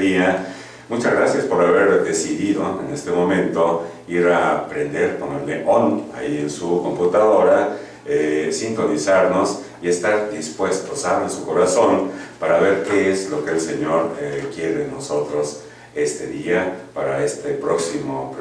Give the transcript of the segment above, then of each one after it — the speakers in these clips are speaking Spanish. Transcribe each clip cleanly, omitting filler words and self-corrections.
día. Muchas gracias por haber decidido en este momento ir a aprender, ponerle on ahí en su computadora, sintonizarnos y estar dispuestos, abran su corazón para ver qué es lo que el Señor quiere de nosotros este día, para este próximo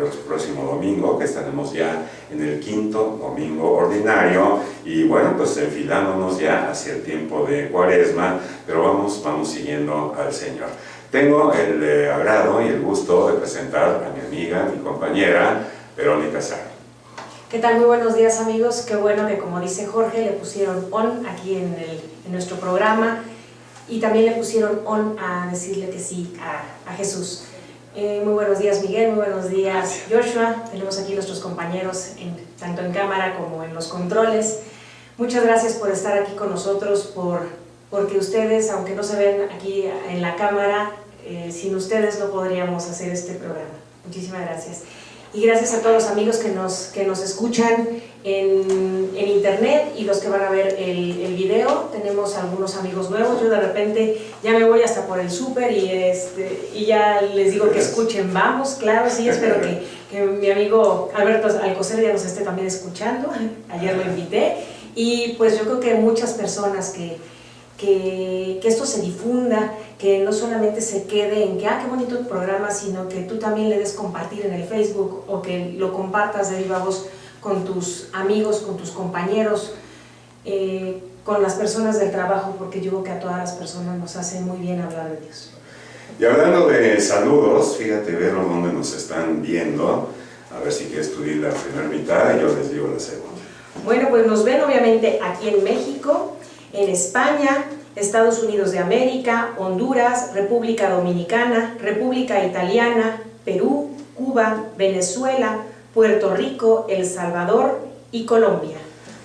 domingo, que estaremos ya en el 5º domingo ordinario, y bueno, pues enfilándonos ya hacia el tiempo de Cuaresma, pero vamos siguiendo al Señor. Tengo el agrado y el gusto de presentar a mi amiga, mi compañera, Verónica Sara. ¿Qué tal? Muy buenos días, amigos. Qué bueno que, como dice Jorge, le pusieron on aquí en nuestro programa, y también le pusieron on a decirle que sí a Jesús. Muy buenos días, Miguel. Muy buenos días, Joshua. Tenemos aquí nuestros compañeros tanto en cámara como en los controles. Muchas gracias por estar aquí con nosotros, porque ustedes, aunque no se ven aquí en la cámara, sin ustedes no podríamos hacer este programa. Muchísimas gracias. Y gracias a todos los amigos que nos escuchan en internet y los que van a ver el video. Tenemos algunos amigos nuevos. Yo de repente ya me voy hasta por el súper y ya les digo que escuchen. Vamos, claro, sí, espero que mi amigo Alberto Alcocer ya nos esté también escuchando. Ayer lo invité. Y pues yo creo que muchas personas que esto se difunda, que no solamente se quede en que qué bonito el programa, sino que tú también le des compartir en el Facebook, o que lo compartas de viva voz con tus amigos, con tus compañeros, con las personas del trabajo, porque yo creo que a todas las personas nos hace muy bien hablar de Dios. Y hablando de saludos, fíjate, Vero, dónde nos están viendo. A ver si quieres tú ir la primera mitad y yo les digo la segunda. Bueno, pues nos ven obviamente aquí en México, en España, Estados Unidos de América, Honduras, República Dominicana, República Italiana, Perú, Cuba, Venezuela, Puerto Rico, El Salvador y Colombia.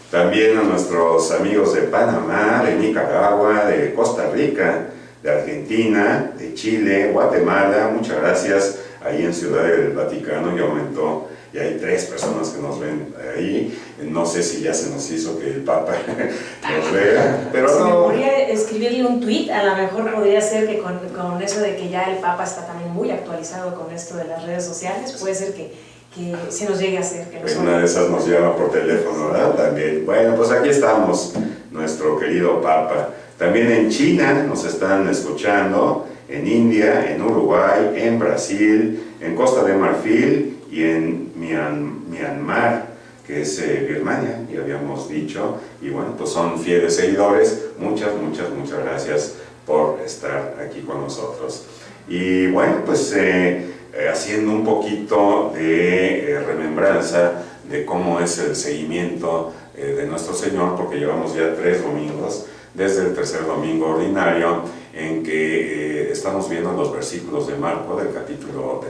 También a nuestros amigos de Panamá, de Nicaragua, de Costa Rica, de Argentina, de Chile, Guatemala. Muchas gracias. Ahí en Ciudad del Vaticano ya aumentó. Y hay 3 personas que nos ven ahí. No sé si ya se nos hizo que el Papa nos vea, pero si no. me podría escribirle un tweet, a lo mejor podría ser que con eso de que ya el Papa está también muy actualizado con esto de las redes sociales, puede ser que se nos llegue a hacer. Que una de esas nos llama por teléfono, ¿verdad? También. Bueno, pues aquí estamos, nuestro querido Papa. También en China nos están escuchando, en India, en Uruguay, en Brasil, en Costa de Marfil y en Myanmar, que es Birmania, ya habíamos dicho, y bueno, pues son fieles seguidores. Muchas gracias por estar aquí con nosotros. Y bueno, pues haciendo un poquito de remembranza de cómo es el seguimiento de nuestro Señor, porque llevamos ya 3 domingos, desde el 3er domingo ordinario, en que estamos viendo los versículos de Marcos, del capítulo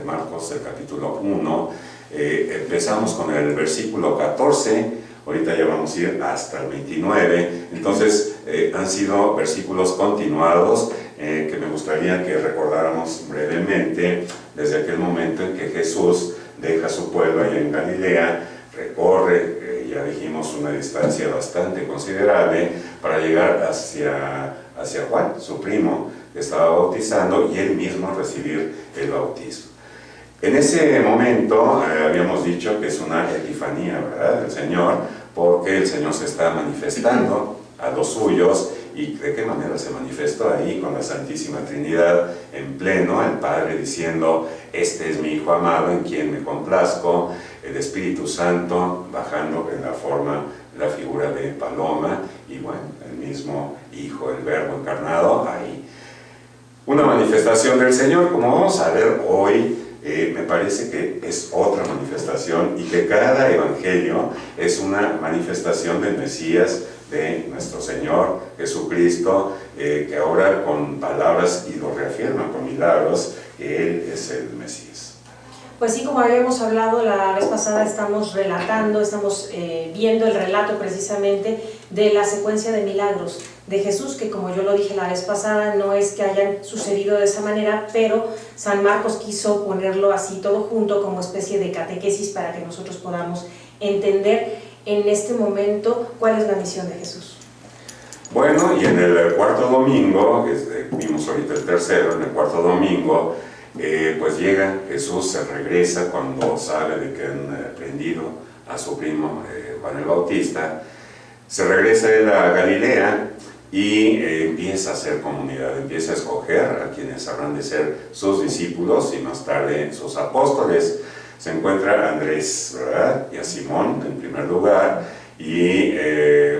1. Empezamos con el versículo 14, ahorita ya vamos a ir hasta el 29, entonces han sido versículos continuados que me gustaría que recordáramos brevemente desde aquel momento en que Jesús deja su pueblo allá en Galilea, recorre, ya dijimos, una distancia bastante considerable para llegar hacia Juan, su primo, que estaba bautizando, y él mismo recibir el bautismo. En ese momento habíamos dicho que es una epifanía, ¿verdad?, del Señor, porque el Señor se está manifestando a los suyos. ¿Y de qué manera se manifestó ahí? Con la Santísima Trinidad en pleno, el Padre diciendo: este es mi Hijo amado en quien me complazco, el Espíritu Santo bajando en la figura de paloma, y bueno, el mismo Hijo, el Verbo encarnado ahí. Una manifestación del Señor, como vamos a ver hoy. Me parece que es otra manifestación, y que cada evangelio es una manifestación del Mesías, de nuestro Señor Jesucristo, que ahora con palabras, y lo reafirma con milagros, que Él es el Mesías. Pues sí, como habíamos hablado la vez pasada, estamos viendo el relato precisamente de la secuencia de milagros de Jesús, que como yo lo dije la vez pasada, no es que hayan sucedido de esa manera, pero San Marcos quiso ponerlo así todo junto como especie de catequesis para que nosotros podamos entender en este momento cuál es la misión de Jesús. Bueno, y en el cuarto domingo, vimos ahorita el tercero, en el cuarto domingo, pues llega Jesús, se regresa cuando sale de que han prendido a su primo Juan el Bautista, se regresa él a Galilea y empieza a hacer comunidad, empieza a escoger a quienes habrán de ser sus discípulos y más tarde sus apóstoles. Se encuentra a Andrés, ¿verdad? Y a Simón en primer lugar, y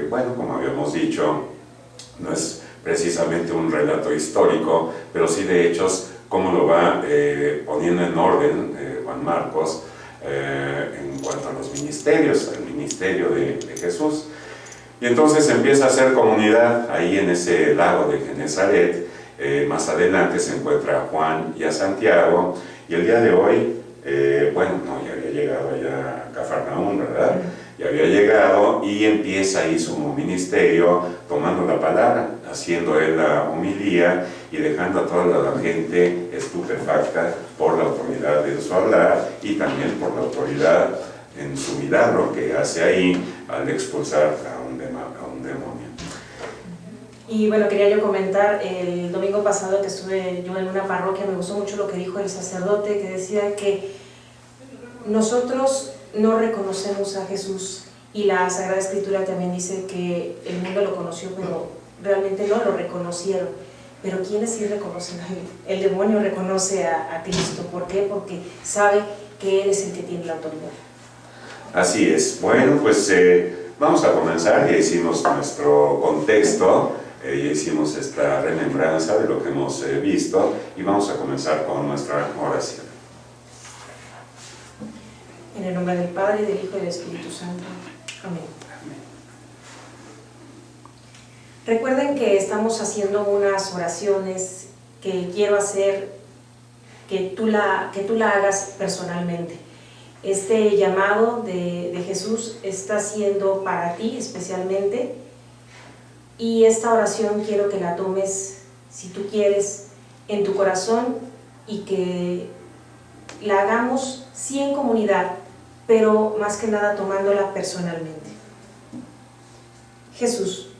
bueno, como habíamos dicho, no es precisamente un relato histórico, pero sí de hechos, cómo lo va poniendo en orden Juan Marcos en cuanto a los ministerios, el ministerio de Jesús. Y entonces empieza a hacer comunidad ahí en ese lago de Genezaret. Más adelante se encuentra a Juan y a Santiago, y el día de hoy, bueno, no, ya había llegado allá a Cafarnaúm, ¿verdad? Ya había llegado y empieza ahí su ministerio tomando la palabra, haciendo él la homilía y dejando a toda la gente estupefacta por la autoridad de su hablar y también por la autoridad en su milagro que hace ahí al expulsar a un demonio. Y bueno, quería yo comentar, el domingo pasado que estuve yo en una parroquia, me gustó mucho lo que dijo el sacerdote, que decía que nosotros no reconocemos a Jesús, y la Sagrada Escritura también dice que el mundo lo conoció, pero realmente no lo reconocieron. Pero ¿quiénes sí reconocen a él? El demonio reconoce a Cristo. ¿Por qué? Porque sabe que él es el que tiene la autoridad. Así es. Bueno, pues vamos a comenzar. Ya hicimos nuestro contexto, ya hicimos esta remembranza de lo que hemos visto, y vamos a comenzar con nuestra oración. En el nombre del Padre, del Hijo y del Espíritu Santo. Amén. Amén. Recuerden que estamos haciendo unas oraciones que quiero hacer, que tú la hagas personalmente. Este llamado de Jesús está siendo para ti especialmente, y esta oración quiero que la tomes, si tú quieres, en tu corazón, y que la hagamos sí en comunidad, pero más que nada tomándola personalmente. Jesús,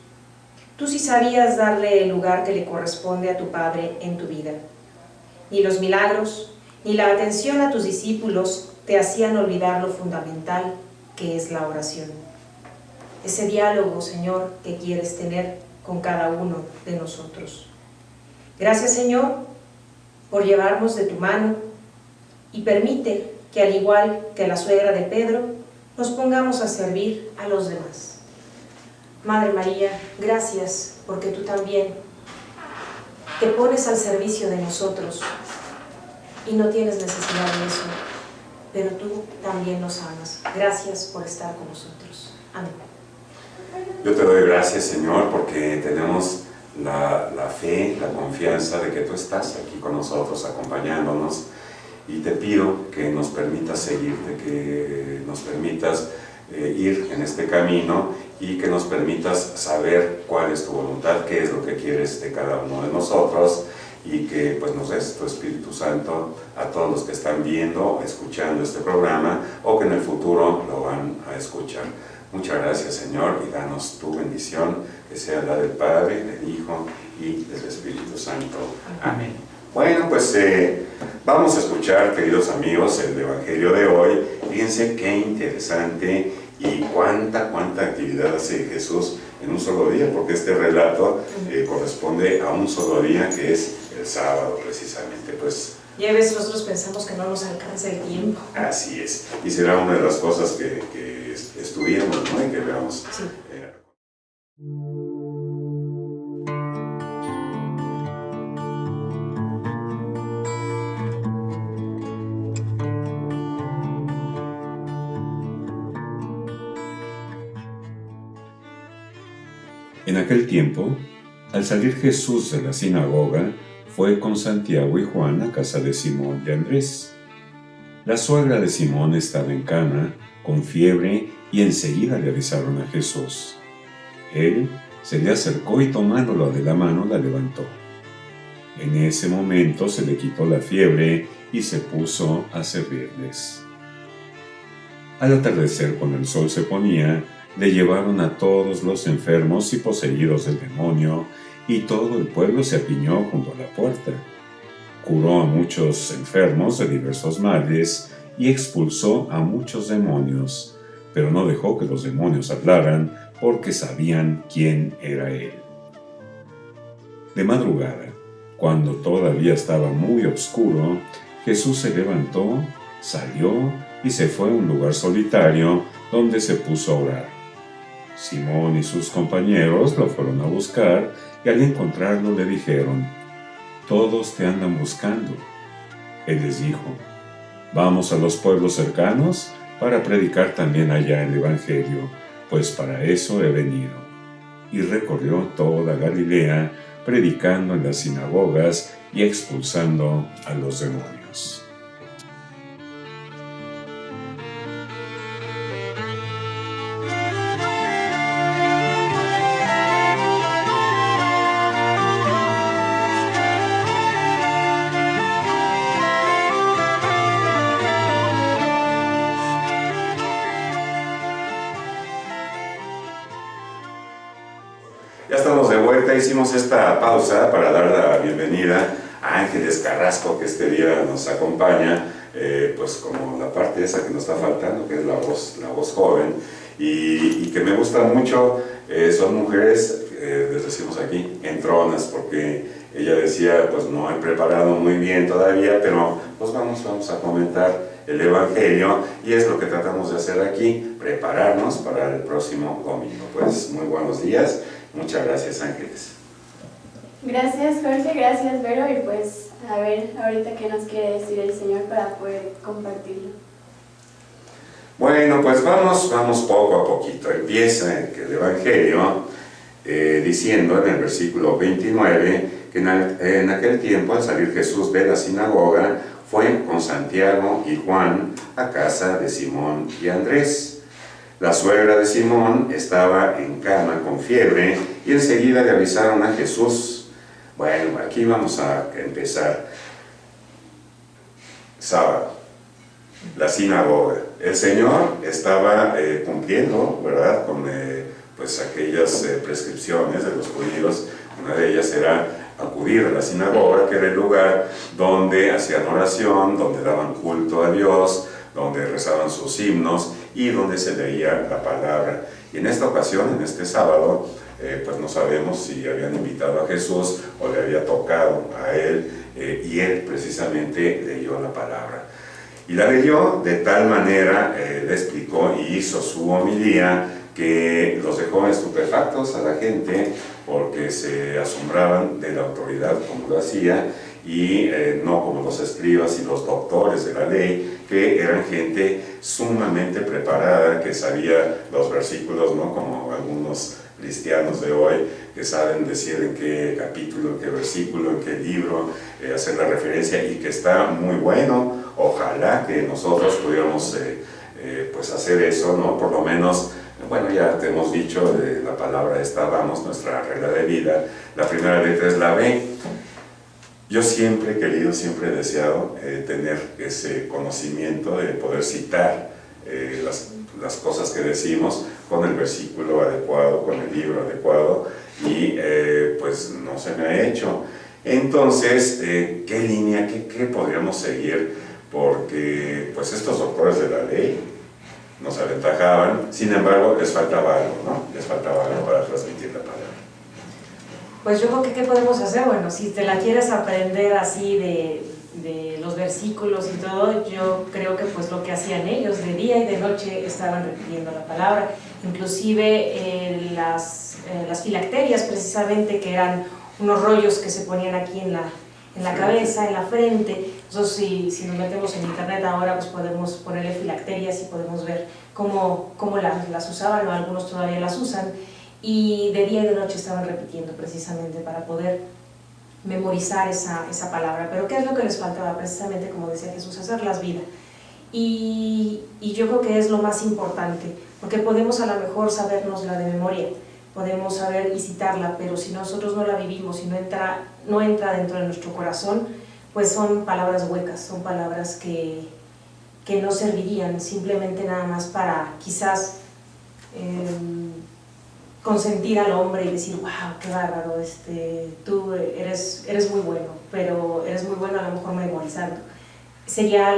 tú sí sabías darle el lugar que le corresponde a tu Padre en tu vida. Ni los milagros, ni la atención a tus discípulos te hacían olvidar lo fundamental que es la oración. Ese diálogo, Señor, que quieres tener con cada uno de nosotros. Gracias, Señor, por llevarnos de tu mano, y permite que, al igual que la suegra de Pedro, nos pongamos a servir a los demás. Madre María, gracias porque tú también te pones al servicio de nosotros y no tienes necesidad de eso, pero tú también nos amas. Gracias por estar con nosotros. Amén. Yo te doy gracias, Señor, porque tenemos la fe, la confianza de que tú estás aquí con nosotros, acompañándonos, y te pido que nos permitas seguirte, que nos permitas ir en este camino, y que nos permitas saber cuál es tu voluntad, qué es lo que quieres de cada uno de nosotros, y que pues nos des tu Espíritu Santo a todos los que están viendo o escuchando este programa, o que en el futuro lo van a escuchar. Muchas gracias, Señor, y danos tu bendición, que sea la del Padre, del Hijo y del Espíritu Santo. Amén. Bueno, pues vamos a escuchar, queridos amigos, el Evangelio de hoy. Fíjense qué interesante y cuánta actividad hace Jesús en un solo día, porque este relato corresponde a un solo día, que es el sábado precisamente. Pues ya ves, nosotros pensamos que no nos alcanza el tiempo. así es, y será una de las cosas que estudiemos, ¿no? Y que veamos. Sí. En aquel tiempo, al salir Jesús de la sinagoga, fue con Santiago y Juan a casa de Simón y Andrés. La suegra de Simón estaba en cama, con fiebre, y enseguida le avisaron a Jesús. Él se le acercó y tomándola de la mano la levantó. En ese momento se le quitó la fiebre y se puso a servirles. Al atardecer, cuando el sol se ponía, le llevaron a todos los enfermos y poseídos del demonio, y todo el pueblo se apiñó junto a la puerta. Curó a muchos enfermos de diversos males y expulsó a muchos demonios, pero no dejó que los demonios hablaran, porque sabían quién era él. De madrugada, cuando todavía estaba muy oscuro, Jesús se levantó, salió y se fue a un lugar solitario donde se puso a orar. Simón y sus compañeros lo fueron a buscar y al encontrarlo le dijeron: «Todos te andan buscando». Él les dijo: «Vamos a los pueblos cercanos para predicar también allá el Evangelio, pues para eso he venido». Y recorrió toda Galilea, predicando en las sinagogas y expulsando a los demonios. Ya estamos de vuelta, hicimos esta pausa para dar la bienvenida a Ángeles Carrasco, que este día nos acompaña, pues como la parte esa que nos está faltando, que es la voz joven, y que me gusta mucho. Son mujeres, les decimos aquí, entronas, porque ella decía, pues no he preparado muy bien todavía, pero pues vamos a comentar el Evangelio, y es lo que tratamos de hacer aquí, prepararnos para el próximo domingo. Pues muy buenos días. Muchas gracias, Ángeles. Gracias, Jorge, gracias, Vero, y pues a ver ahorita qué nos quiere decir el Señor para poder compartirlo. Bueno, pues vamos poco a poquito. Empieza el Evangelio diciendo en el versículo 29 que en aquel tiempo, al salir Jesús de la sinagoga, fue con Santiago y Juan a casa de Simón y Andrés. La suegra de Simón estaba en cama con fiebre y enseguida le avisaron a Jesús. Bueno, aquí vamos a empezar. Sábado, la sinagoga. El Señor estaba cumpliendo, ¿verdad?, con pues aquellas prescripciones de los judíos. Una de ellas era acudir a la sinagoga, que era el lugar donde hacían oración, donde daban culto a Dios, donde rezaban sus himnos y donde se leía la palabra. Y en esta ocasión, en este sábado, pues no sabemos si habían invitado a Jesús o le había tocado a él, y él precisamente leyó la palabra. Y la leyó de tal manera, le explicó y hizo su homilía, que los dejó estupefactos a la gente, porque se asombraban de la autoridad como lo hacía, y no como los escribas y los doctores de la ley, que eran gente sumamente preparada, que sabía los versículos, ¿no?, como algunos cristianos de hoy, que saben decir en qué capítulo, en qué versículo, en qué libro, hacer la referencia, y que está muy bueno. Ojalá que nosotros pudiéramos pues hacer eso, ¿no? Por lo menos, bueno, ya te hemos dicho de la palabra esta, vamos, nuestra regla de vida, la primera letra es la B. Yo siempre he querido, siempre he deseado tener ese conocimiento de poder citar las cosas que decimos con el versículo adecuado, con el libro adecuado, y pues no se me ha hecho. Entonces, ¿qué línea, qué podríamos seguir? Porque pues estos doctores de la ley nos aventajaban, sin embargo les faltaba algo, ¿no? Les faltaba algo para transmitir la palabra. Pues yo creo que ¿qué podemos hacer? Bueno, si te la quieres aprender así de los versículos y todo, yo creo que pues lo que hacían ellos de día y de noche estaban repitiendo la palabra, inclusive las filacterias precisamente, que eran unos rollos que se ponían aquí en la cabeza, en la frente. Entonces si nos metemos en internet ahora, pues podemos ponerle filacterias y podemos ver cómo las usaban, o algunos todavía las usan, y de día y de noche estaban repitiendo precisamente para poder memorizar esa palabra. Pero ¿qué es lo que les faltaba? Precisamente, como decía Jesús, hacerlas vida. Y yo creo que es lo más importante, porque podemos a lo mejor sabernosla de memoria, podemos saber y citarla, pero si nosotros no la vivimos y no entra dentro de nuestro corazón, pues son palabras huecas, son palabras que no servirían, simplemente nada más para quizás consentir al hombre y decir, wow, qué bárbaro, tú eres muy bueno, pero eres muy bueno a lo mejor memorizando. Sería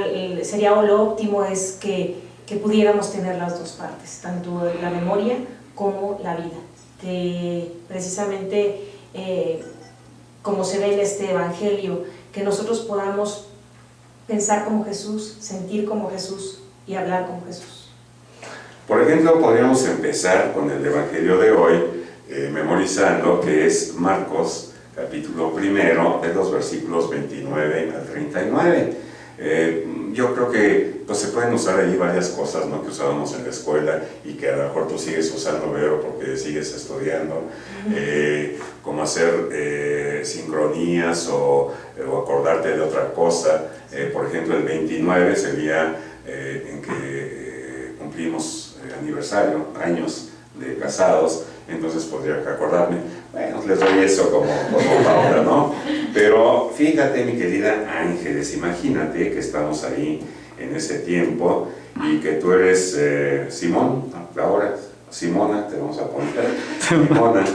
lo óptimo es que pudiéramos tener las dos partes, tanto la memoria como la vida, que precisamente como se ve en este evangelio, que nosotros podamos pensar como Jesús, sentir como Jesús y hablar como Jesús. Por ejemplo, podríamos empezar con el evangelio de hoy, memorizando que es Marcos, capítulo 1, de los versículos 29 al 39. Yo creo que pues, se pueden usar ahí varias cosas, ¿no?, que usábamos en la escuela y que a lo mejor tú sigues usando, Vero, porque sigues estudiando, como hacer sincronías o acordarte de otra cosa. Por ejemplo, el 29 sería en que cumplimos aniversario, años de casados, entonces podría acordarme, bueno, les doy eso como pauta, ¿no? Pero fíjate, mi querida Ángeles, imagínate que estamos ahí en ese tiempo y que tú eres Simón, ahora Simona, te vamos a poner, Simona,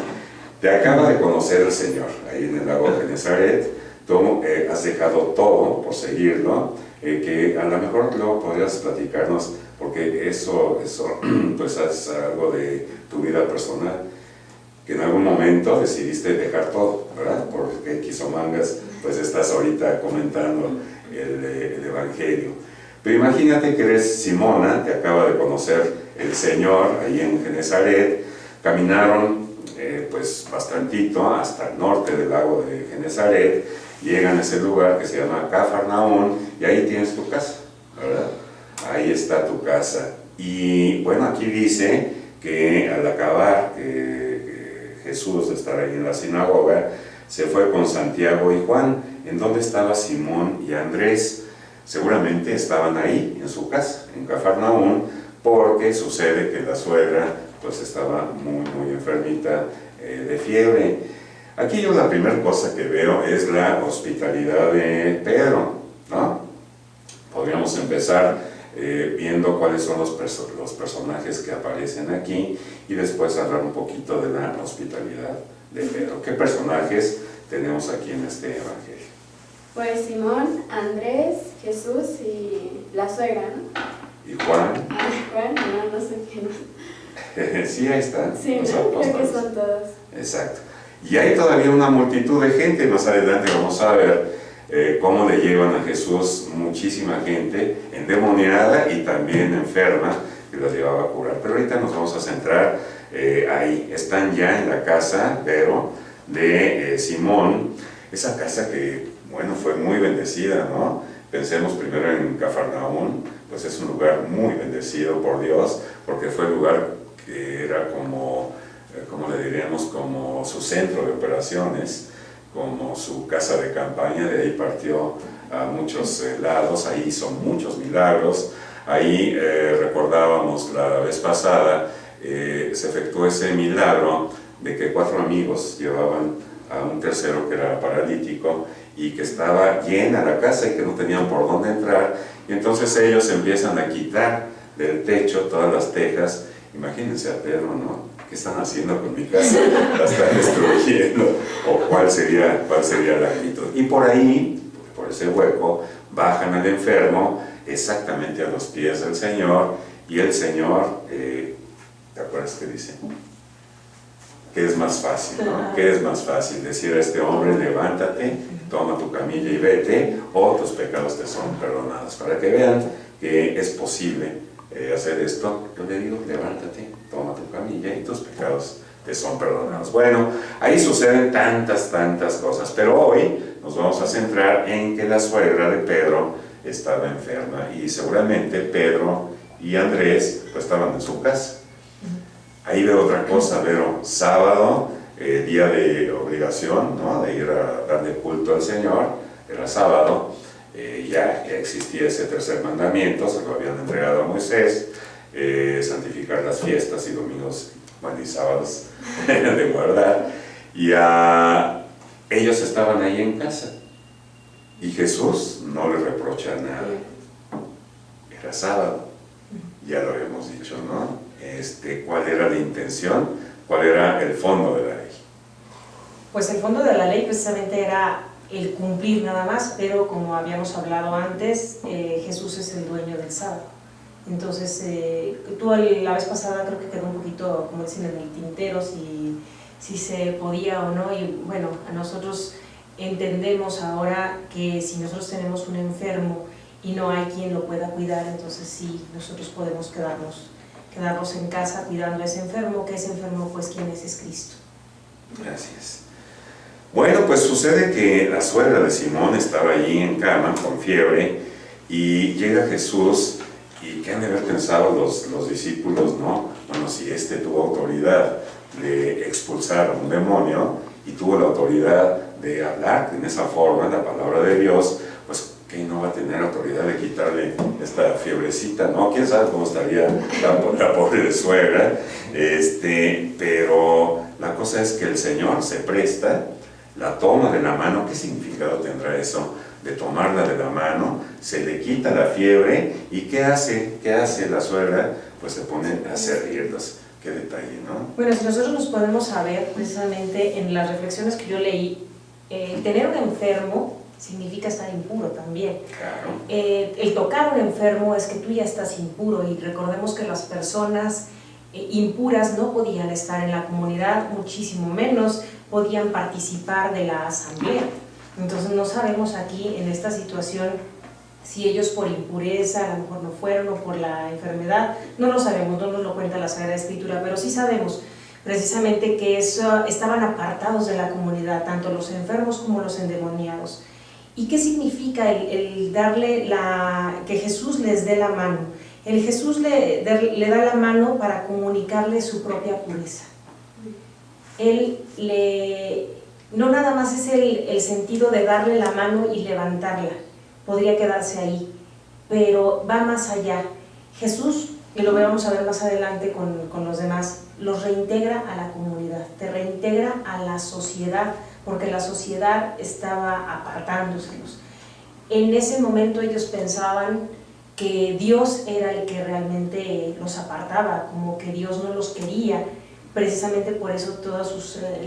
te acaba de conocer el Señor ahí en el lago de Genesaret, tú has dejado todo por seguirlo, que a lo mejor luego podrías platicarnos, porque eso pues es algo de tu vida personal, que en algún momento decidiste dejar todo, ¿verdad? Por X o mangas, pues estás ahorita comentando el Evangelio. Pero imagínate que eres Simona, te acaba de conocer el Señor ahí en Genesaret, caminaron pues bastantito hasta el norte del lago de Genesaret, llegan a ese lugar que se llama Cafarnaún y ahí tienes tu casa, ¿verdad? Ahí está tu casa. Y bueno, aquí dice que al acabar Jesús de estar ahí en la sinagoga, se fue con Santiago y Juan. ¿En dónde estaba Simón y Andrés? Seguramente estaban ahí, en su casa, en Cafarnaún, porque sucede que la suegra pues estaba muy enfermita de fiebre. Aquí yo la primera cosa que veo es la hospitalidad de Pedro, ¿no? Podríamos empezar viendo cuáles son los personajes que aparecen aquí y después hablar un poquito de la hospitalidad de Pedro. ¿Qué personajes tenemos aquí en este evangelio? Pues Simón, Andrés, Jesús y la suegra, ¿no? ¿Y Juan? Juan, no sé quién. Sí, ahí están. Sí, los ¿no? apóstoles. Creo que son todos. Exacto. Y hay todavía una multitud de gente. Más adelante vamos a ver cómo le llevan a Jesús muchísima gente endemoniada y también enferma que los llevaba a curar. Pero ahorita nos vamos a centrar ahí. Están ya en la casa, pero de Simón, esa casa que, bueno, fue muy bendecida, ¿no? Pensemos primero en Cafarnaún, pues es un lugar muy bendecido por Dios, porque fue el lugar que era como le diríamos, como su centro de operaciones, como su casa de campaña. De ahí partió a muchos lados, ahí hizo muchos milagros. Ahí recordábamos la vez pasada, se efectuó ese milagro de que 4 amigos llevaban a un tercero que era paralítico y que estaba llena la casa y que no tenían por dónde entrar, y entonces ellos empiezan a quitar del techo todas las tejas. Imagínense a Pedro, ¿no? ¿Qué están haciendo con mi casa? La están destruyendo. ¿O cuál sería la actitud? Y por ahí, por ese hueco, bajan al enfermo exactamente a los pies del Señor, y el Señor, ¿te acuerdas qué dice? ¿Qué es más fácil, no? ¿Qué es más fácil? Decir a este hombre, levántate, toma tu camilla y vete, o tus pecados te son perdonados. Para que vean que es posible hacer esto, yo le digo, levántate, toma tu camilla y tus pecados te son perdonados. Bueno, ahí suceden tantas cosas, pero hoy nos vamos a centrar en que la suegra de Pedro estaba enferma, y seguramente Pedro y Andrés pues estaban en su casa. Ahí veo otra cosa, veo sábado, día de obligación, ¿no?, de ir a darle culto al Señor. Era sábado, ya existía ese tercer mandamiento, se lo habían entregado a Moisés, santificar las fiestas y domingos, bueno, y sábados de guardar. Y ellos estaban ahí en casa, y Jesús no les reprocha nada. Era sábado, ya lo habíamos dicho, ¿no? ¿Cuál era la intención? ¿Cuál era el fondo de la ley? Pues el fondo de la ley precisamente era el cumplir nada más, pero como habíamos hablado antes, Jesús es el dueño del sábado. Entonces, tú la vez pasada creo que quedó un poquito, como dicen, en el tintero, si se podía o no, y bueno, a nosotros entendemos ahora que si nosotros tenemos un enfermo y no hay quien lo pueda cuidar, entonces sí, nosotros podemos quedarnos en casa cuidando a ese enfermo, que ese enfermo pues ¿quién es Cristo. Gracias. Bueno, pues sucede que la suegra de Simón estaba allí en cama con fiebre y llega Jesús. ¿Y qué han de haber pensado los discípulos, no? Bueno, si tuvo autoridad de expulsar a un demonio y tuvo la autoridad de hablar en esa forma la palabra de Dios, pues ¿qué no va a tener autoridad de quitarle esta fiebrecita, no? ¿Quién sabe cómo estaría la pobre suegra? Pero la cosa es que el Señor se presta, la toma de la mano. ¿Qué significado tendrá eso? De tomarla de la mano, se le quita la fiebre y ¿qué hace la suegra? Pues se pone a servirlos. Qué detalle, ¿no? Bueno, si nosotros nos podemos saber precisamente en las reflexiones que yo leí, tener un enfermo significa estar impuro también. Claro. El tocar a un enfermo es que tú ya estás impuro, y recordemos que las personas impuras no podían estar en la comunidad, muchísimo menos podían participar de la asamblea. Entonces no sabemos aquí en esta situación si ellos por impureza a lo mejor no fueron, o por la enfermedad, no lo sabemos, no nos lo cuenta la Sagrada Escritura, pero sí sabemos precisamente que estaban apartados de la comunidad, tanto los enfermos como los endemoniados. ¿Y qué significa el darle que Jesús les dé la mano? El Jesús le da la mano para comunicarle su propia pureza. No nada más es el sentido de darle la mano y levantarla, podría quedarse ahí, pero va más allá. Jesús, y lo vamos a ver más adelante con los demás, los reintegra a la comunidad, te reintegra a la sociedad, porque la sociedad estaba apartándoselos. En ese momento ellos pensaban que Dios era el que realmente los apartaba, como que Dios no los quería. Precisamente por eso todas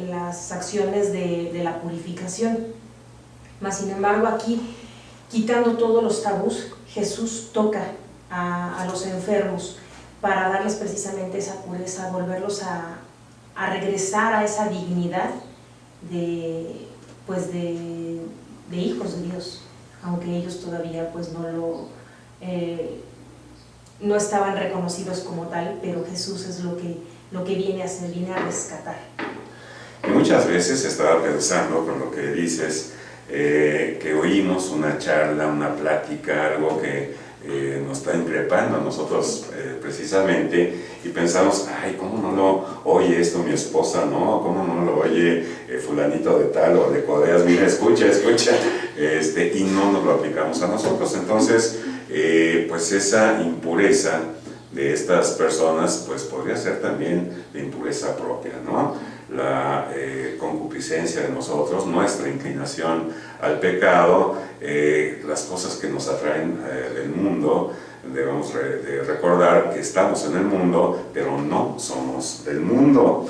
las acciones de la purificación. Mas sin embargo aquí, quitando todos los tabús, Jesús toca a los enfermos para darles precisamente esa pureza, volverlos a regresar a esa dignidad de hijos de Dios, aunque ellos todavía pues no estaban reconocidos como tal, pero Jesús es lo que viene a hacer, viene a rescatar. Y muchas veces estaba pensando con lo que dices, que oímos una charla, una plática, algo que nos está increpando a nosotros precisamente, y pensamos, ay, ¿cómo no lo oye esto mi esposa, no? ¿Cómo no lo oye fulanito de tal o de Codeas? Mira, escucha, y no nos lo aplicamos a nosotros. Entonces, pues esa impureza de estas personas, pues podría ser también de impureza propia, ¿no? La concupiscencia de nosotros, nuestra inclinación al pecado, las cosas que nos atraen del mundo. Debemos de recordar que estamos en el mundo, pero no somos del mundo.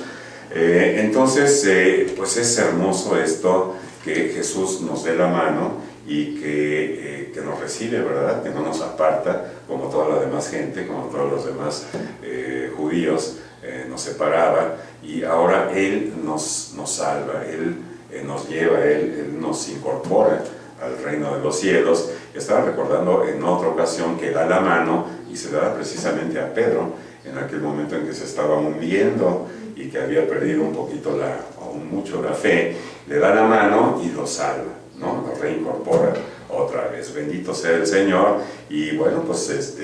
Entonces, pues es hermoso esto, que Jesús nos dé la mano y que nos recibe, ¿verdad? Que no nos aparta como toda la demás gente, como todos los demás judíos, nos separaba, y ahora Él nos salva, Él nos lleva, Él nos incorpora al reino de los cielos. Estaba recordando en otra ocasión que da la mano, y se da precisamente a Pedro, en aquel momento en que se estaba hundiendo y que había perdido un poquito o mucho la fe, le da la mano y lo salva, ¿no? Lo reincorpora otra vez. Bendito sea el Señor. Y bueno, pues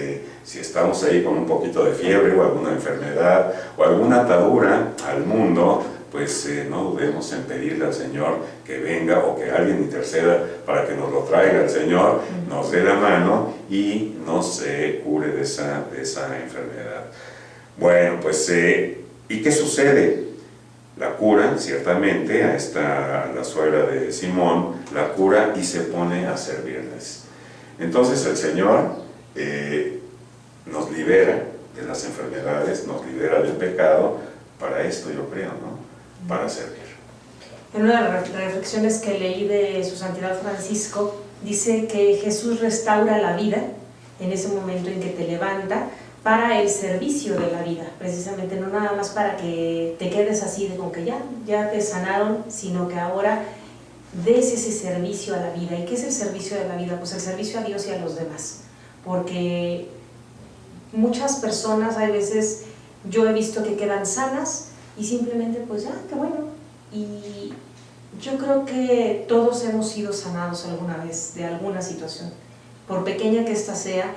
si estamos ahí con un poquito de fiebre o alguna enfermedad o alguna atadura al mundo, pues no dudemos en pedirle al Señor que venga, o que alguien interceda para que nos lo traiga el Señor, nos dé la mano y nos cure de esa enfermedad. Bueno, pues ¿y qué sucede? La cura, ciertamente, a la suegra de Simón, la cura y se pone a servirles. Entonces el Señor nos libera de las enfermedades, nos libera del pecado. Para esto yo creo, ¿no? Para servir. En una de las reflexiones que leí de su santidad Francisco, dice que Jesús restaura la vida en ese momento en que te levanta para el servicio de la vida, precisamente, no nada más para que te quedes así de con que ya te sanaron, sino que ahora des ese servicio a la vida. ¿Y qué es el servicio de la vida? Pues el servicio a Dios y a los demás, porque muchas personas, hay veces, yo he visto que quedan sanas y simplemente pues qué bueno. Y yo creo que todos hemos sido sanados alguna vez de alguna situación, por pequeña que ésta sea,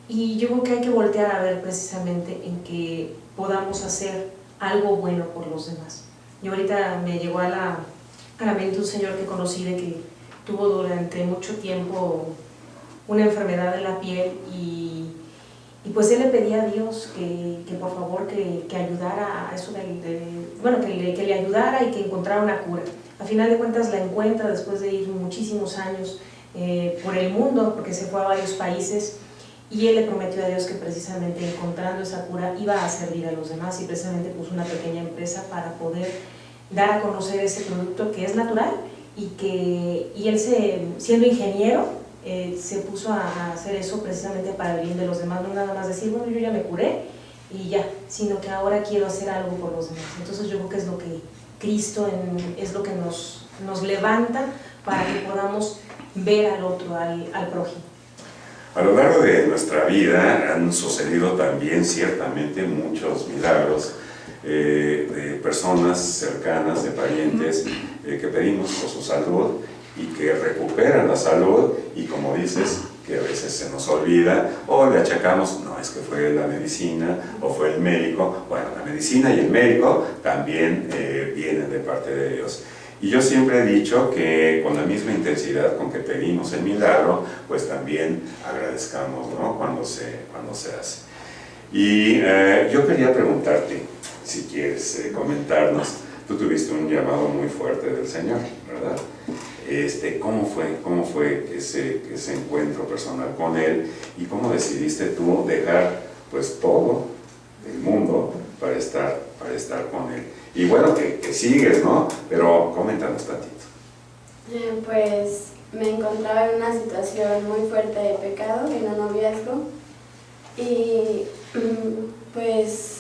y yo creo que hay que voltear a ver precisamente en que podamos hacer algo bueno por los demás. Y ahorita me llegó a la mente un señor que conocí de que tuvo durante mucho tiempo una enfermedad de la piel y pues él le pedía a Dios que por favor que ayudara a eso, que le ayudara y que encontrara una cura. A final de cuentas la encuentra después de ir muchísimos años por el mundo, porque se fue a varios países, y él le prometió a Dios que precisamente encontrando esa cura iba a servir a los demás, y precisamente puso una pequeña empresa para poder dar a conocer ese producto que es natural y él siendo ingeniero se puso a hacer eso precisamente para el bien de los demás, no nada más decir, bueno, yo ya me curé y ya, sino que ahora quiero hacer algo por los demás. Entonces yo creo que es lo que Cristo es lo que nos levanta para que podamos ver al otro, al prójimo. A lo largo de nuestra vida han sucedido también ciertamente muchos milagros de personas cercanas, de parientes, que pedimos por su salud y que recuperan la salud, y como dices, que a veces se nos olvida o le achacamos, no, es que fue la medicina o fue el médico. Bueno, la medicina y el médico también vienen de parte de Dios. Y yo siempre he dicho que con la misma intensidad con que pedimos el milagro, pues también agradezcamos, ¿no? cuando se hace. Y yo quería preguntarte, si quieres comentarnos, tú tuviste un llamado muy fuerte del Señor, ¿verdad? ¿Cómo fue ese encuentro personal con Él, y cómo decidiste tú dejar pues todo el mundo para estar con Él? Y bueno, que sigues, ¿no? Pero coméntanos tantito. Pues me encontraba en una situación muy fuerte de pecado, en un noviazgo, y pues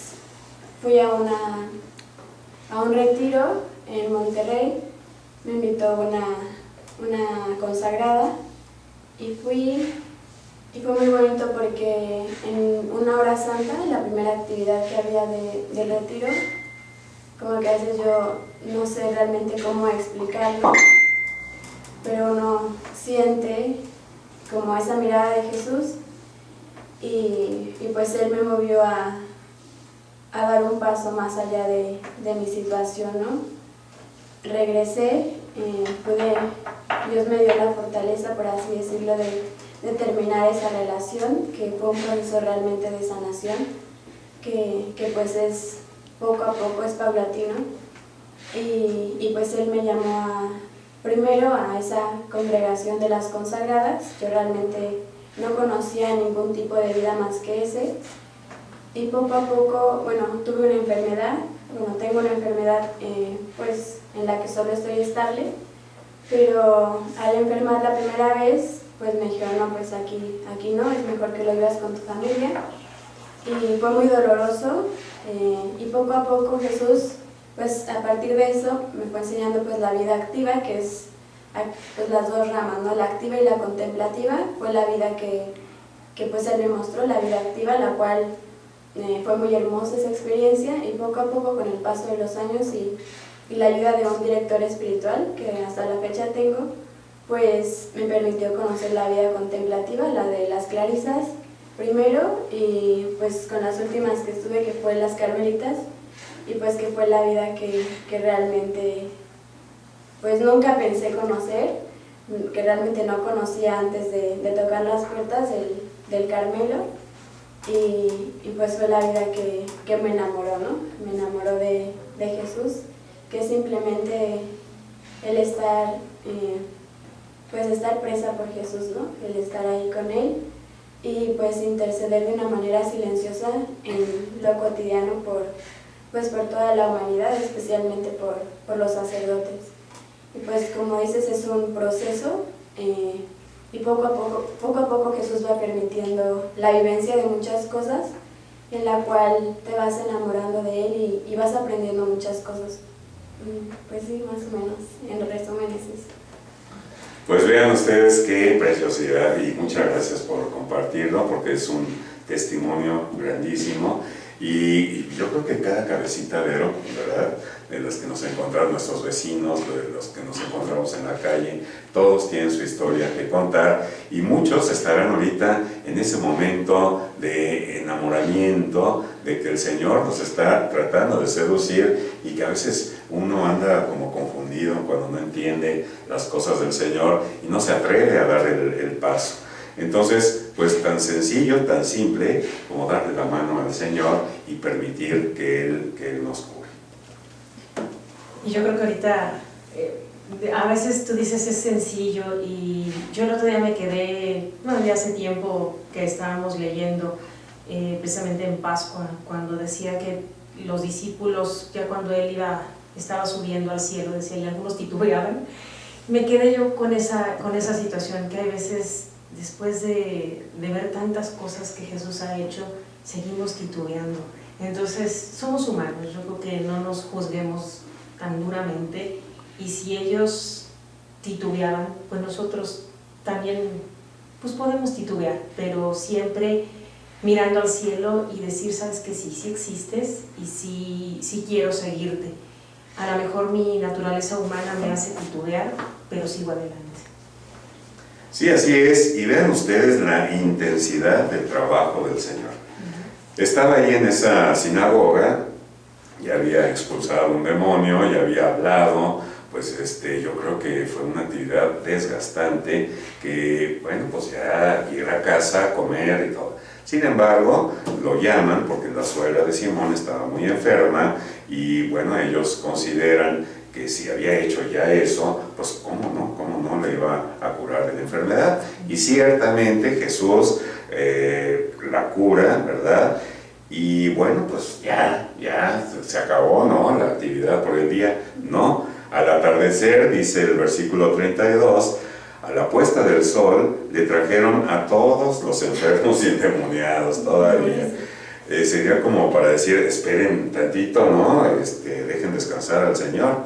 fui a un retiro en Monterrey. Me invitó una consagrada y fui, y fue muy bonito porque en una hora santa, la primera actividad que había del retiro, como que a veces yo no sé realmente cómo explicarlo, pero uno siente como esa mirada de Jesús, y pues Él me movió a dar un paso más allá de mi situación, ¿no? Regresé, Dios me dio la fortaleza, por así decirlo, de terminar esa relación, que fue un proceso realmente de sanación, que pues es poco a poco, es paulatino, y pues Él me llamó primero a esa congregación de las consagradas. Yo realmente no conocía ningún tipo de vida más que ese, y poco a poco, bueno, tuve una enfermedad, tengo una enfermedad pues en la que solo estoy estable, pero al enfermar la primera vez, pues me dijeron, no, pues aquí no, es mejor que lo vivas con tu familia, y fue muy doloroso, y poco a poco Jesús, pues a partir de eso, me fue enseñando pues la vida activa, que es pues las dos ramas, ¿no? La activa y la contemplativa. Fue la vida que pues Él me mostró, la vida activa, la cual fue muy hermosa esa experiencia, y poco a poco, con el paso de los años y la ayuda de un director espiritual que hasta la fecha tengo, pues me permitió conocer la vida contemplativa, la de las clarisas primero, y pues con las últimas que estuve, que fue las carmelitas, y pues que fue la vida que realmente pues nunca pensé conocer, que realmente no conocía antes de tocar las puertas del Carmelo. Y pues fue la vida que me enamoró, ¿no? Me enamoró de Jesús, que es simplemente el estar, pues estar presa por Jesús, ¿no? El estar ahí con Él, y pues interceder de una manera silenciosa en lo cotidiano por toda la humanidad, especialmente por los sacerdotes. Y pues como dices, es un proceso y poco a poco Jesús va permitiendo la vivencia de muchas cosas en la cual te vas enamorando de Él y vas aprendiendo muchas cosas. Pues sí, más o menos, en resumen es eso. Pues vean ustedes qué preciosidad y muchas gracias por compartirlo, porque es un testimonio grandísimo y yo creo que cada cabecita, Vero, ¿verdad?, de los que nos encontramos, nuestros vecinos, de los que nos encontramos en la calle, todos tienen su historia que contar y muchos estarán ahorita en ese momento de enamoramiento, de que el Señor nos está tratando de seducir y que a veces uno anda como confundido cuando no entiende las cosas del Señor y no se atreve a dar el paso. Entonces, pues tan sencillo, tan simple como darle la mano al Señor y permitir que Él nos cure. Y yo creo que ahorita, a veces tú dices es sencillo y yo el otro día me quedé, bueno, ya hace tiempo que estábamos leyendo precisamente en Pascua, cuando decía que los discípulos, ya cuando Él estaba subiendo al cielo, decía, y algunos titubeaban, me quedé yo con esa situación, que hay veces, después de ver tantas cosas que Jesús ha hecho, seguimos titubeando. Entonces, somos humanos, yo creo que no nos juzguemos tan duramente, y si ellos titubeaban, pues nosotros también pues podemos titubear, pero siempre mirando al cielo y decir, sabes que sí existes y sí quiero seguirte. A lo mejor mi naturaleza humana me hace titubear, pero sigo adelante. Sí, así es, y vean ustedes la intensidad del trabajo del Señor. Estaba ahí en esa sinagoga, ya había expulsado un demonio, ya había hablado, pues yo creo que fue una actividad desgastante, que bueno, pues ya ir a casa, comer y todo. Sin embargo, lo llaman porque la suegra de Simón estaba muy enferma y bueno, ellos consideran que si había hecho ya eso, pues cómo no le iba a curar de la enfermedad. Y ciertamente Jesús la cura, ¿verdad? Y bueno, pues ya se acabó, ¿no?, la actividad por el día. No, al atardecer, dice el versículo 32, a la puesta del sol le trajeron a todos los enfermos y endemoniados todavía. Sería como para decir, esperen tantito, ¿no? Dejen descansar al Señor.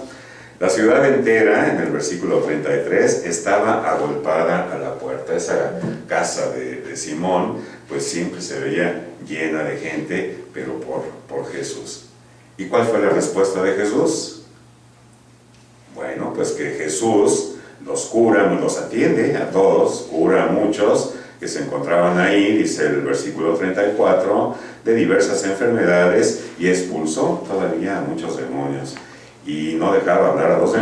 La ciudad entera, en el versículo 33, estaba agolpada a la puerta. Esa casa de Simón, pues siempre se veía llena de gente, pero por Jesús. ¿Y cuál fue la respuesta de Jesús? Bueno, pues que Jesús los cura, los atiende a todos, cura a muchos que se encontraban ahí, dice el versículo 34, de diversas enfermedades, y expulsó todavía a muchos demonios. Y no dejaba hablar a los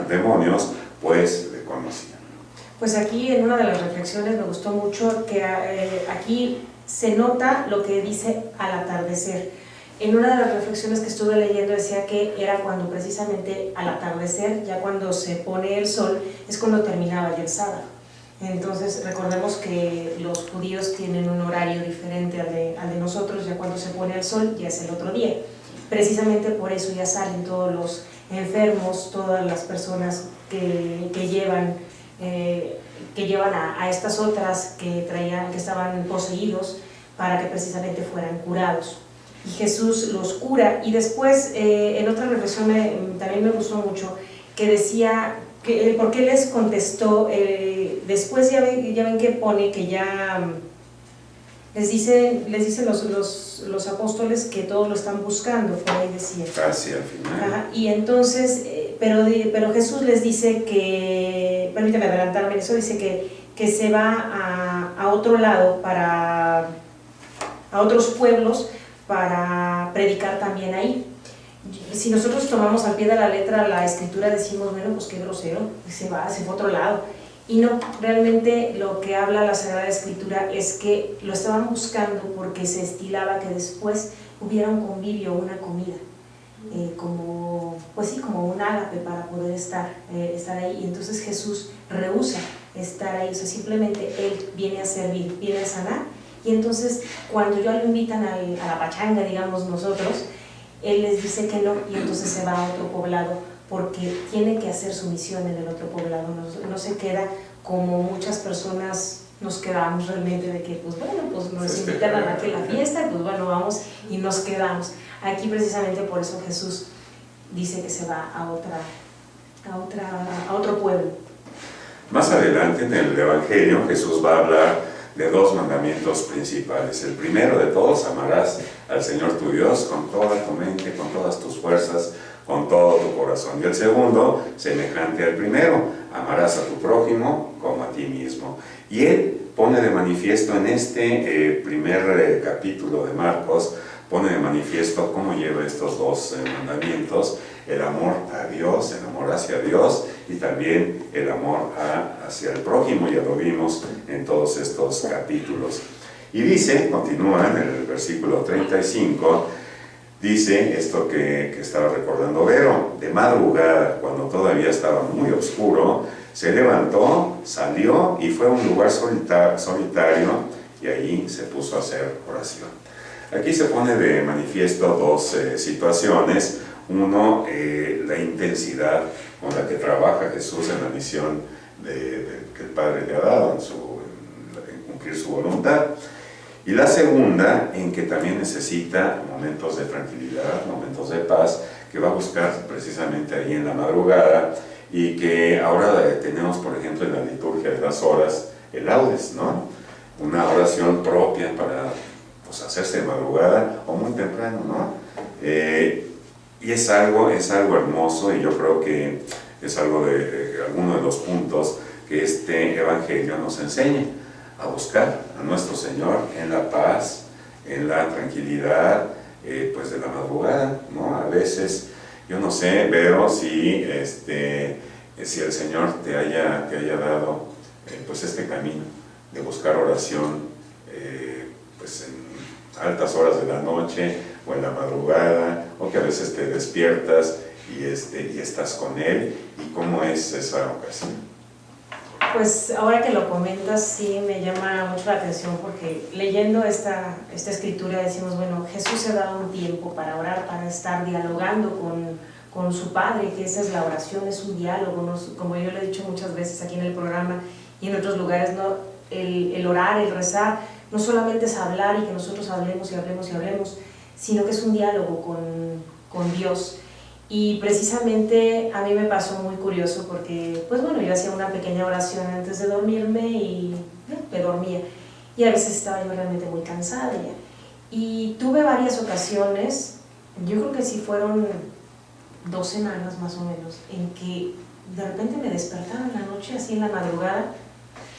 demonios, pues le conocían. Pues aquí en una de las reflexiones me gustó mucho que aquí se nota lo que dice al atardecer. En una de las reflexiones que estuve leyendo decía que era cuando precisamente al atardecer, ya cuando se pone el sol, es cuando terminaba ya el sábado. Entonces recordemos que los judíos tienen un horario diferente al de nosotros, ya cuando se pone el sol ya es el otro día. Precisamente por eso ya salen todos los enfermos, todas las personas que llevan a estas otras que estaban poseídos, para que precisamente fueran curados. Y Jesús los cura. Y después, en otra reflexión también me gustó mucho, que decía que por qué les contestó, después ya ven que pone que ya les dicen los apóstoles que todos lo están buscando, por ahí decía. Casi al final. Ajá, y entonces, pero Jesús les dice que, permítame adelantarme en eso, dice que se va a otro lado, a otros pueblos, para predicar también ahí. Si nosotros tomamos al pie de la letra la escritura, decimos, bueno, pues qué grosero, se fue a otro lado. Y no, realmente lo que habla la Sagrada Escritura es que lo estaban buscando porque se estilaba que después hubiera un convivio, una comida, como un ágape para poder estar ahí. Y entonces Jesús rehúsa estar ahí, o sea, simplemente Él viene a servir, viene a sanar Y entonces cuando ya lo invitan a la pachanga, digamos nosotros, él les dice que no y entonces se va a otro poblado porque tiene que hacer su misión en el otro poblado, no se queda como muchas personas nos quedamos realmente de que pues bueno, pues nos invitan a la fiesta, pues bueno, vamos y nos quedamos. Aquí precisamente por eso Jesús dice que se va a otro pueblo. Más adelante en el Evangelio Jesús va a hablar de dos mandamientos principales. El primero de todos, amarás al Señor tu Dios con toda tu mente, con todas tus fuerzas, con todo tu corazón. Y el segundo, semejante al primero, amarás a tu prójimo como a ti mismo. Y él pone de manifiesto en este primer capítulo de Marcos, pone de manifiesto cómo lleva estos dos mandamientos, el amor a Dios, el amor hacia Dios y también el amor hacia el prójimo, ya lo vimos en todos estos capítulos. Y dice, continúa en el versículo 35, dice esto que estaba recordando Vero, de madrugada, cuando todavía estaba muy oscuro, se levantó, salió y fue a un lugar solitario y allí se puso a hacer oración. Aquí se pone de manifiesto dos situaciones. Uno, la intensidad con la que trabaja Jesús en la misión que el Padre le ha dado en cumplir su voluntad. Y la segunda, en que también necesita momentos de tranquilidad, momentos de paz, que va a buscar precisamente ahí en la madrugada, y que ahora tenemos, por ejemplo, en la liturgia de las horas, el laudes, ¿no? Una oración propia para pues, hacerse de madrugada o muy temprano, ¿no? Y es algo hermoso, y yo creo que es algo alguno de los puntos que este Evangelio nos enseña, a buscar a nuestro Señor en la paz, en la tranquilidad, pues de la madrugada, ¿no? A veces, yo no sé, Vero, si el Señor te haya dado pues este camino de buscar oración pues en altas horas de la noche o en la madrugada, o que a veces te despiertas y estás con Él, y cómo es esa ocasión. Pues ahora que lo comentas, sí me llama mucho la atención, porque leyendo esta escritura decimos, bueno, Jesús se ha dado un tiempo para orar, para estar dialogando con su Padre, que esa es la oración, es un diálogo, como yo lo he dicho muchas veces aquí en el programa y en otros lugares, ¿no? El orar, el rezar, no solamente es hablar y que nosotros hablemos y hablemos y hablemos, sino que es un diálogo con Dios. Y precisamente a mí me pasó muy curioso porque, pues bueno, yo hacía una pequeña oración antes de dormirme y me dormía. Y a veces estaba yo realmente muy cansada ya. Y tuve varias ocasiones, yo creo que sí fueron 2 semanas más o menos, en que de repente me despertaba en la noche, así en la madrugada,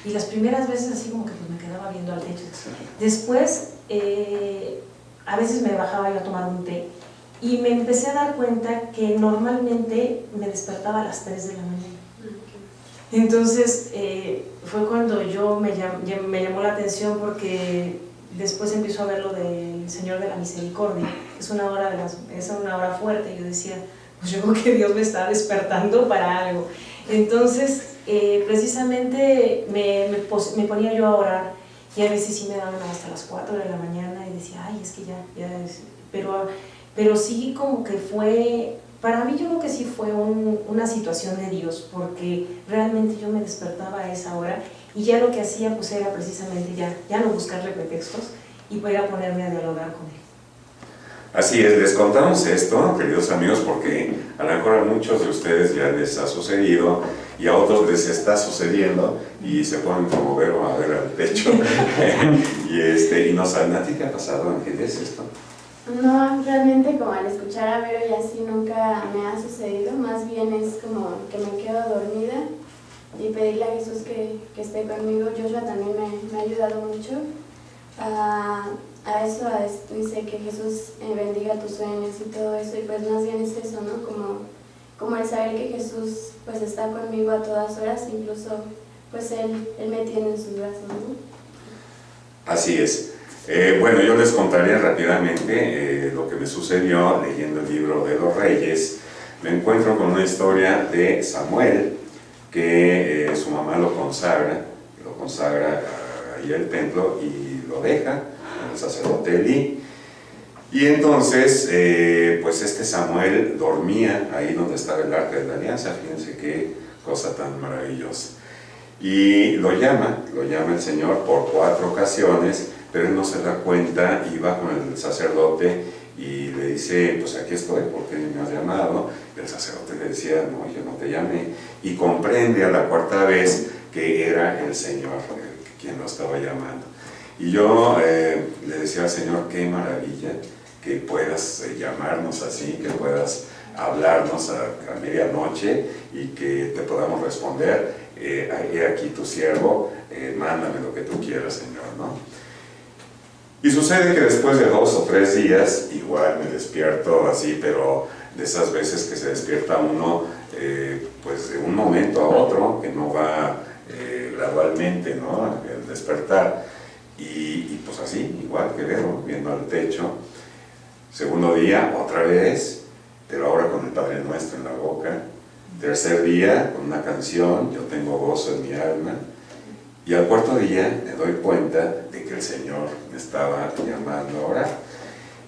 y las primeras veces así como que pues me quedaba viendo al techo. Después, a veces me bajaba yo a tomar un té, y me empecé a dar cuenta que normalmente me despertaba a las 3 de la mañana. Entonces fue cuando me llamó la atención, porque después empiezo a ver lo del Señor de la Misericordia, que es una hora fuerte, y yo decía, pues yo creo que Dios me está despertando para algo. Entonces precisamente me ponía yo a orar, y a veces sí me daban hasta las 4 de la mañana y decía, ay, es que pero sí como que fue, para mí yo creo que sí fue una situación de Dios, porque realmente yo me despertaba a esa hora y ya lo que hacía pues era precisamente ya no buscarle pretextos y poder ponerme a dialogar con Él. Así es, les contamos esto, queridos amigos, porque a lo mejor a muchos de ustedes ya les ha sucedido y a otros les está sucediendo y se ponen como Vero a ver al techo y no saben. ¿A ti te ha pasado, Ángeles, esto? No, realmente como al escuchar a Vero y así nunca me ha sucedido, más bien es como que me quedo dormida y pedirle a Jesús que esté conmigo. Joshua también me ha ayudado mucho a eso, dice que Jesús bendiga tus sueños y todo eso, y pues más bien es eso, ¿no? Como el saber que Jesús pues está conmigo a todas horas, incluso pues Él me tiene en sus brazos, ¿no? Así es. Bueno, yo les contaré rápidamente lo que me sucedió leyendo el libro de los Reyes. Me encuentro con una historia de Samuel, que su mamá lo consagra ahí el templo y lo deja el sacerdote Elí. Y entonces, pues este Samuel dormía ahí donde estaba el arca de la alianza. Fíjense qué cosa tan maravillosa. Y lo llama el Señor por 4 ocasiones, pero él no se da cuenta y va con el sacerdote y le dice, pues aquí estoy, ¿por qué me has llamado? Y el sacerdote le decía, no, yo no te llamé. Y comprende a la 4ª vez que era el Señor quien lo estaba llamando. Y yo le decía al Señor, qué maravilla que puedas llamarnos así, que puedas hablarnos a medianoche y que te podamos responder, he aquí tu siervo, mándame lo que tú quieras, Señor, ¿no? Y sucede que después de 2 o 3 días, igual me despierto así, pero de esas veces que se despierta uno, pues de un momento a otro, que no va gradualmente, ¿no?, el despertar, y pues así, igual que veo, viendo al techo. Segundo día, otra vez, pero ahora con el Padre Nuestro en la boca. Tercer día, con una canción, yo tengo gozo en mi alma. Y al 4.º día me doy cuenta de que el Señor me estaba llamando a orar.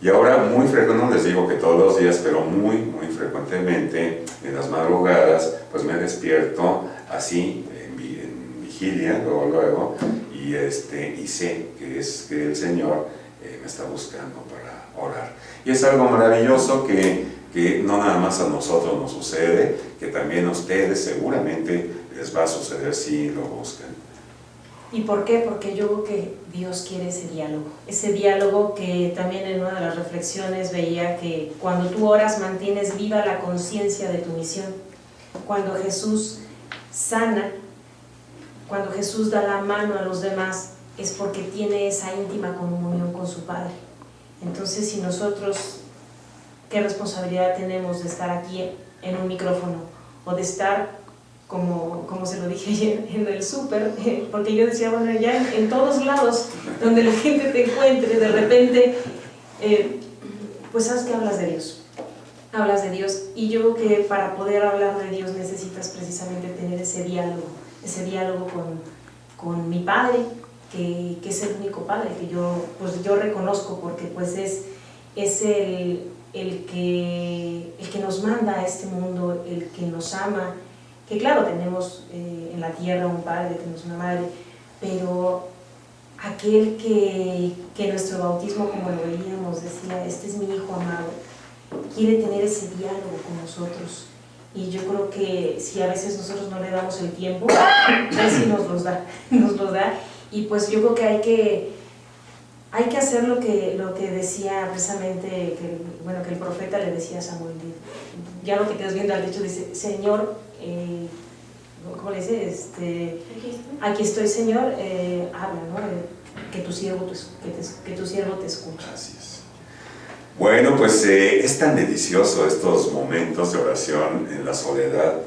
Y ahora muy frecuente, no les digo que todos los días, pero muy, muy frecuentemente en las madrugadas, pues me despierto así, en vigilia, luego, y sé que el Señor me está buscando para orar. Y es algo maravilloso que no nada más a nosotros nos sucede, que también a ustedes seguramente les va a suceder si lo buscan. ¿Y por qué? Porque yo creo que Dios quiere ese diálogo que también en una de las reflexiones veía que cuando tú oras mantienes viva la conciencia de tu misión. Cuando Jesús sana, cuando Jesús da la mano a los demás, es porque tiene esa íntima comunión con su Padre. Entonces, si nosotros, ¿qué responsabilidad tenemos de estar aquí en un micrófono o de estar, como se lo dije ayer, en el súper? Porque yo decía, bueno, ya en todos lados donde la gente te encuentre, de repente, pues sabes que hablas de Dios, y yo creo que para poder hablar de Dios necesitas precisamente tener ese diálogo con mi Padre, que es el único Padre que yo reconozco, porque pues es el que nos manda a este mundo, el que nos ama, que claro, tenemos en la tierra un Padre, tenemos una Madre, pero aquel que nuestro bautismo, como lo veíamos, decía, este es mi Hijo amado, quiere tener ese diálogo con nosotros. Y yo creo que si a veces nosotros no le damos el tiempo, él sí nos los da, y pues yo creo que hay que hacer lo que decía precisamente, que el profeta le decía a Samuel, ya no te quedas viendo al techo, dice, Señor, ¿cómo le dice? Aquí estoy, Señor, habla, ¿no? Que tu siervo te escuche. Así es. Bueno, pues es tan delicioso estos momentos de oración en la soledad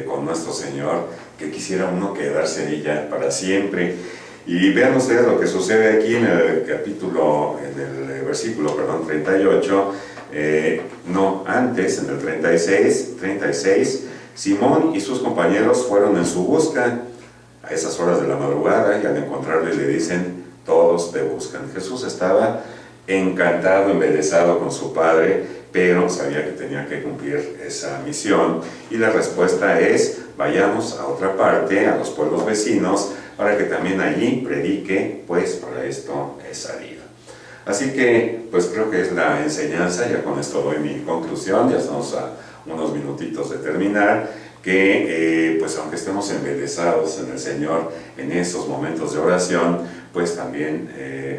con nuestro Señor, que quisiera uno quedarse ahí ya para siempre. Y vean ustedes lo que sucede aquí en el versículo 38, antes, en el 36, Simón y sus compañeros fueron en su busca a esas horas de la madrugada, y al encontrarle le dicen, todos te buscan. Jesús estaba encantado, embelesado con su Padre, pero sabía que tenía que cumplir esa misión, y la respuesta es, vayamos a otra parte, a los pueblos vecinos, para que también allí predique, pues para esto he salido. Así que, pues creo que es la enseñanza, ya con esto doy mi conclusión, ya estamos a unos minutitos de terminar, que pues aunque estemos embelesados en el Señor en esos momentos de oración, pues también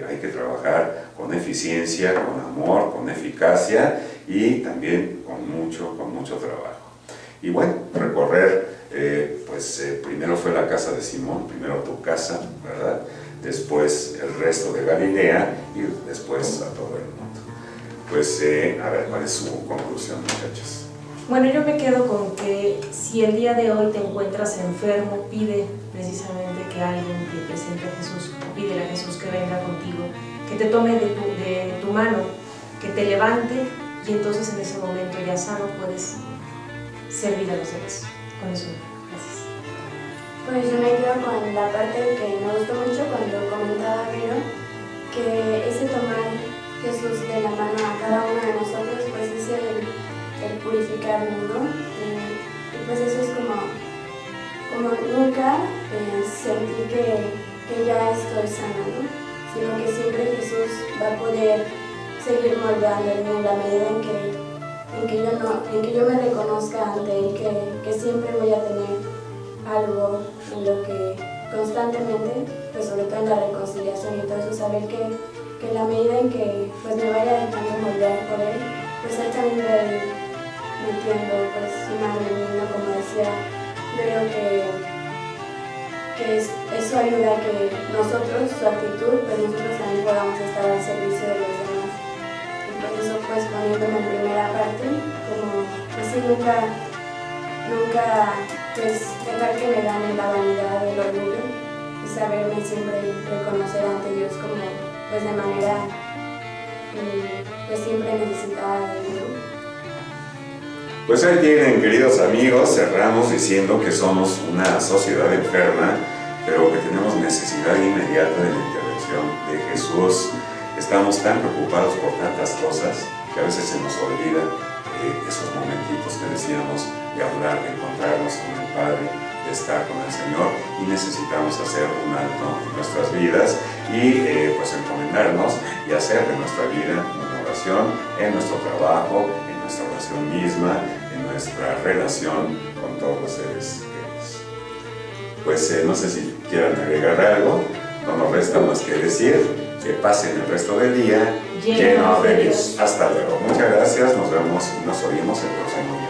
hay que trabajar con eficiencia, con amor, con eficacia, y también con mucho trabajo. Y bueno, recorrer, primero fue la casa de Simón, primero tu casa, ¿verdad? Después el resto de Galilea, y después a todo el mundo. Pues a ver, ¿cuál es su conclusión, muchachos? Bueno, yo me quedo con que si el día de hoy te encuentras enfermo, pide precisamente que alguien te presente a Jesús, pídele a Jesús que venga contigo, que te tome de tu mano, que te levante, y entonces en ese momento ya sano puedes servir a los demás. Con eso, gracias. Pues yo me quedo con la parte que me gustó mucho cuando comentaba Vero, que ese tomar Jesús de la mano a cada uno de nosotros, pues es el purificarnos, ¿no? Y pues eso es como nunca sentí que ya estoy sana, ¿no? Sino que siempre Jesús va a poder seguir moldeándome en la medida en que yo me reconozca ante Él, que siempre voy a tener algo en lo que constantemente, pues sobre todo en la reconciliación y todo eso, saber que en la medida en que pues me vaya dejando moldear por Él, pues Él también va a ir metiendo pues su mano en mí, ¿no? Como decía, creo que eso ayuda a que nosotros, su actitud, pues nosotros también podamos estar al servicio de los demás. Y por eso pues poniéndome en primera parte, como pues sí, nunca pues dejar que me gane la vanidad, el orgullo y saberme siempre reconocer ante Dios como pues de manera pues siempre necesitada de Dios. Pues ahí tienen, queridos amigos, cerramos diciendo que somos una sociedad enferma, pero que tenemos necesidad inmediata de la intervención de Jesús. Estamos tan preocupados por tantas cosas que a veces se nos olvida esos momentitos que decíamos de hablar, de encontrarnos con el Padre, de estar con el Señor, y necesitamos hacer un alto en nuestras vidas y pues encomendarnos y hacer de nuestra vida una oración en nuestro trabajo, en nuestra oración misma, en nuestra relación con todos los seres queridos. Pues no sé si quieran agregar algo, no nos resta más que decir que pasen el resto del día lleno de Dios. Hasta luego. Muchas gracias, nos vemos y nos oímos el próximo día.